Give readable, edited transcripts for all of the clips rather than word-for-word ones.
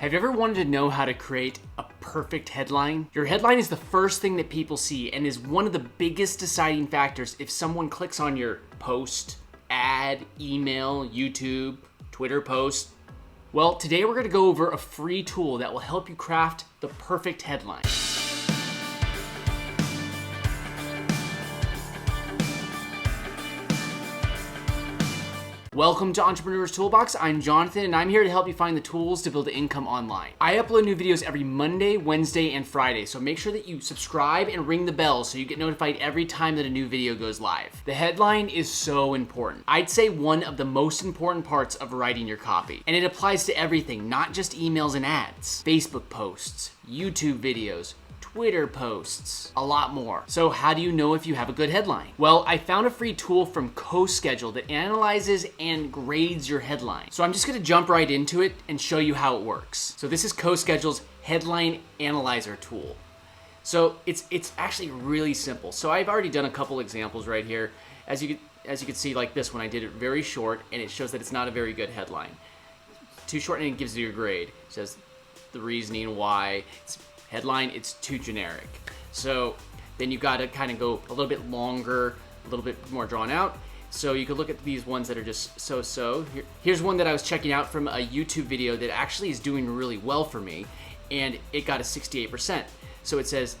Have you ever wanted to know how to create a perfect headline? Your headline is the first thing that people see and is one of the biggest deciding factors if someone clicks on your post, ad, email, YouTube, Twitter post. Well, today we're going to go over a free tool that will help you craft the perfect headline. Welcome to Entrepreneur's Toolbox. I'm Jonathan and I'm here to help you find the tools to build income online. I upload new videos every Monday, Wednesday, and Friday, so make sure that you subscribe and ring the bell so you get notified every time that a new video goes live. The headline is so important. I'd say one of the most important parts of writing your copy. And it applies to everything, not just emails and ads, Facebook posts, YouTube videos, Twitter posts, a lot more. So how do you know if you have a good headline? Well, I found a free tool from 𝐂𝐡𝐞𝐜 that analyzes and grades your headline. So I'm just gonna jump right into it and show you how it works. So this is 𝐂𝐡𝐞𝐜's headline analyzer tool. So it's actually really simple. So I've already done a couple examples right here. As you can see, like this one, I did it very short and it shows that it's not a very good headline. Too short and it gives you a grade. It says the reasoning why. Headline, it's too generic. So then you've got to kind of go a little bit longer, a little bit more drawn out. So you could look at these ones that are just so-so. Here's one that I was checking out from a YouTube video that actually is doing really well for me, and it got a 68%. So it says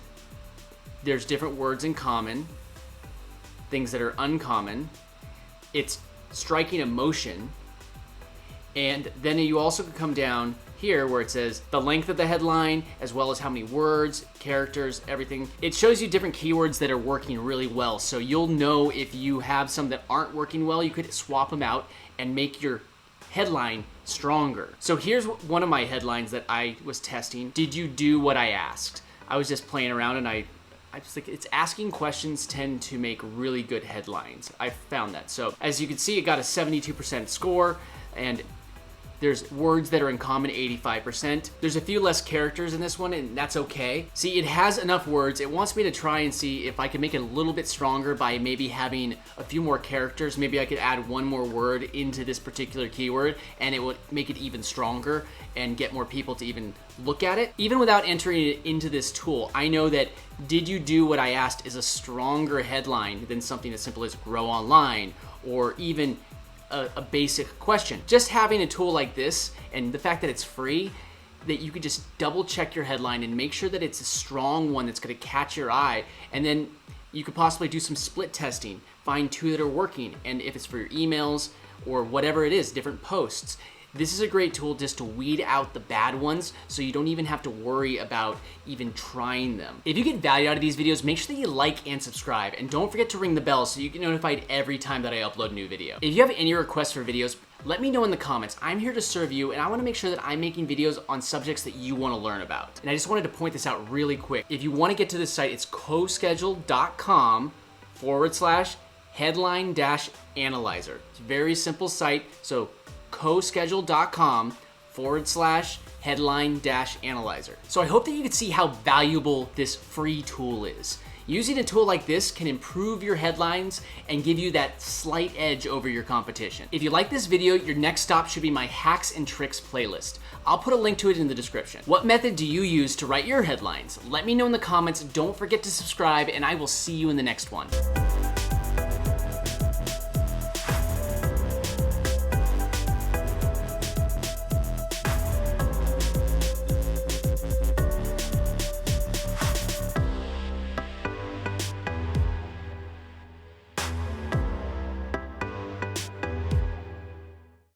there's different words in common, things that are uncommon, it's striking emotion, and then you also could come down here where it says the length of the headline, as well as how many words, characters, everything. It shows you different keywords that are working really well. So you'll know if you have some that aren't working well, you could swap them out and make your headline stronger. So here's one of my headlines that I was testing. Did you do what I asked? I was just playing around and I just think it's asking questions tend to make really good headlines. I found that. So as you can see, it got a 72% score, and there's words that are in common, 85%. There's a few less characters in this one, and that's okay. See, it has enough words. It wants me to try and see if I can make it a little bit stronger by maybe having a few more characters. Maybe I could add one more word into this particular keyword, and it would make it even stronger and get more people to even look at it. Even without entering it into this tool, I know that did you do what I asked is a stronger headline than something as simple as grow online, or even a basic question. Just having a tool like this and the fact that it's free, that you could just double check your headline and make sure that it's a strong one that's gonna catch your eye, and then you could possibly do some split testing, find two that are working, and if it's for your emails or whatever it is, different posts. This is a great tool just to weed out the bad ones so you don't even have to worry about even trying them. If you get value out of these videos, make sure that you like and subscribe, and don't forget to ring the bell so you get notified every time that I upload a new video. If you have any requests for videos, let me know in the comments. I'm here to serve you, and I wanna make sure that I'm making videos on subjects that you wanna learn about. And I just wanted to point this out really quick. If you wanna get to this site, it's 𝐂𝐡𝐞𝐜.com/headline-analyzer. It's a very simple site, so 𝐂𝐡𝐞𝐜.com/headline-analyzer. So I hope that you can see how valuable this free tool is. Using a tool like this can improve your headlines and give you that slight edge over your competition. If you like this video, your next stop should be my hacks and tricks playlist. I'll put a link to it in the description. What method do you use to write your headlines? Let me know in the comments. Don't forget to subscribe, and I will see you in the next one.